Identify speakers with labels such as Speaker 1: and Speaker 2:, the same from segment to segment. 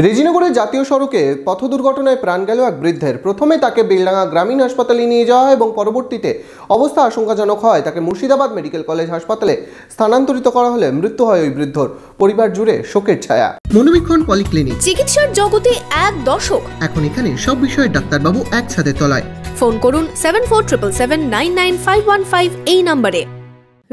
Speaker 1: রেজিনগরের জাতীয় সড়কে পথ দুর্ঘটনায় প্রাণ গেল এক বৃদ্ধের। প্রথমে তাকে বেলডাঙ্গা গ্রামীণ হাসপাতালে নিয়ে যাওয়া হয় এবং পরবর্তীতে অবস্থা আশঙ্কাজনক হয় তাকে মুর্শিদাবাদ মেডিকেল কলেজ হাসপাতালে স্থানান্তরিত করা হলে মৃত্যু হয় ওই বৃদ্ধর। পরিবার জুড়ে শোকের ছায়া। মনোবীক্ষণ পলিক্লিনিক,
Speaker 2: চিকিৎসার জগতে এক দশক।
Speaker 1: এখন এখানে সব বিষয়ে ডাক্তারবাবু একসাথে তলায়।
Speaker 2: ফোন করুন 7477799515 এই নম্বরে।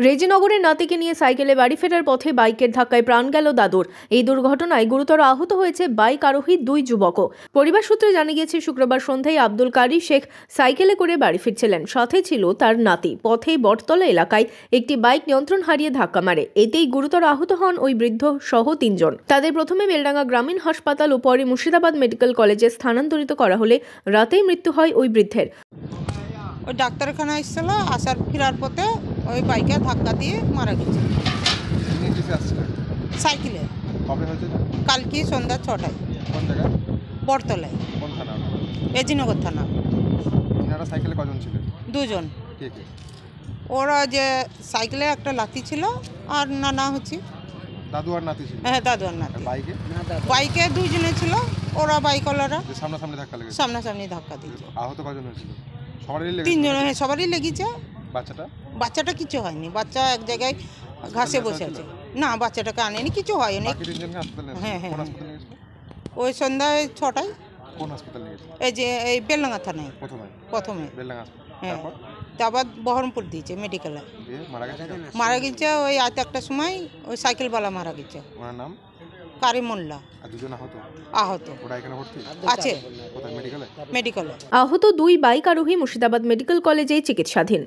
Speaker 2: রেজিনগরের নাতিকে নিয়ে সাইকেলে বাড়ি ফেরার পথে বাইকের ধাক্কায় প্রাণ গেল দাদুর। এই দুর্ঘটনায় গুরুতর আহত হয়েছে বাইক আরোহী দুই যুবকও। পরিবার সূত্রে জানা গিয়েছে, শুক্রবার সন্ধ্যায় আব্দুল কারি শেখ সাইকেলে করে বাড়ি ফিরছিলেন। সাথে ছিল তার নাতি। পথেই বটতলা এলাকায় একটি বাইক নিয়ন্ত্রণ হারিয়ে ধাক্কা মারে। এতেই গুরুতর আহত হন ওই বৃদ্ধ সহ তিনজন। তাদের প্রথমে বেলডাঙ্গা গ্রামীণ হাসপাতাল ও পরে মুর্শিদাবাদ মেডিকেল কলেজে স্থানান্তরিত করা হলে রাতেই মৃত্যু হয় ওই বৃদ্ধের।
Speaker 3: ওই ডাক্তারখানা এসেছিল, আসার ফেরার পথে ওই বাইকে ধাক্কা দিয়ে মারা গেছে। সাইকেলে। কালকে সন্ধ্যা 6টায়।
Speaker 4: কোন জায়গায়?
Speaker 3: বটতলায়।
Speaker 4: কোন থানা?
Speaker 3: রেজিনগর থানা।
Speaker 4: আপনারা সাইকেলে কজন ছিলেন?
Speaker 3: দুজন।
Speaker 4: কে কে?
Speaker 3: ওরা যে সাইকেলে একটা লাতি ছিল আর নানা হচ্ছে
Speaker 4: দাদু আর নাতি ছিল?
Speaker 3: হ্যাঁ, দাদু আর নাতি।
Speaker 4: বাইকে?
Speaker 3: বাইকে দুজনে ছিল, ওরা বাইকওয়ালারা
Speaker 4: সামনাসামনি ধাক্কা লেগেছে?
Speaker 3: সামনাসামনি ধাক্কা দিয়েছে।
Speaker 4: আহত কজন হয়েছিল? সবারই লেগেছে?
Speaker 3: তিনজন। হ্যাঁ, সবারই লেগেছে।
Speaker 4: বাচ্চাটা
Speaker 3: কিছু হয়নি। বাচ্চা এক জায়গায় ঘাসে বসে আছে। না, বাচ্চাটাকে আনেনি, কিছু হয়নি। হ্যাঁ হ্যাঁ, ওই সন্ধ্যায় 6টায়।
Speaker 4: কোন হাসপাতাল নিয়ে গেছে?
Speaker 3: এই যে এই বেলডাঙ্গা থানায় প্রথমে।
Speaker 4: বেলডাঙ্গা।
Speaker 3: হ্যাঁ, তারপর বহরমপুর দিয়েছে মেডিকেলে। মারা গেছে ওই আজ একটা সময় ওই সাইকেলওয়ালা মারা গেছে।
Speaker 4: ওনার নাম?
Speaker 3: কারি মোল্লা।
Speaker 4: আর দুজন
Speaker 3: আহত
Speaker 4: ওরা এখানে ভর্তি
Speaker 3: আছে
Speaker 4: মেডিকেলে।
Speaker 2: আহত দুই বাইক আরোহী মুর্শিদাবাদ মেডিকেল কলেজে চিকিৎসাধীন।